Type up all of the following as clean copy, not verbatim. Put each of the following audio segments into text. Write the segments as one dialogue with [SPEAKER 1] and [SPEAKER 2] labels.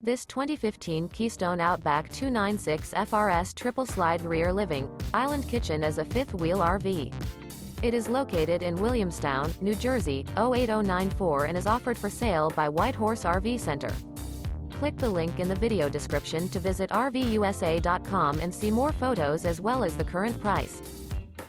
[SPEAKER 1] This 2015 Keystone Outback 296 FRS triple slide rear living island kitchen is a fifth-wheel RV. It is located in Williamstown, New Jersey, 08094 and is offered for sale by Whitehorse RV Center. Click the link in the video description to visit RVUSA.com and see more photos as well as the current price.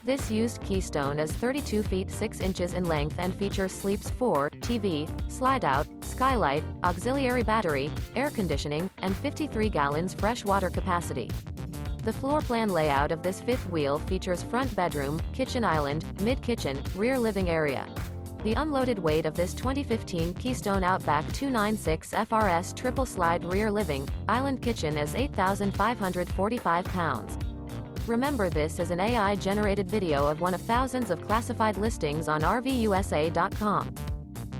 [SPEAKER 1] This used Keystone is 32 feet 6 inches in length and features Sleeps 4, TV, Slideout, Skylight, auxiliary battery, air conditioning, and 53 gallons fresh water capacity. The floor plan layout of this fifth wheel features front bedroom, kitchen island, mid-kitchen, rear living area. The unloaded weight of this 2015 Keystone Outback 296 FRS triple slide rear living island kitchen is 8,545 pounds. Remember, this is an AI-generated video of one of thousands of classified listings on RVUSA.com.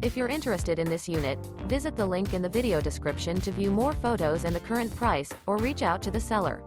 [SPEAKER 1] If you're interested in this unit, visit the link in the video description to view more photos and the current price, or reach out to the seller.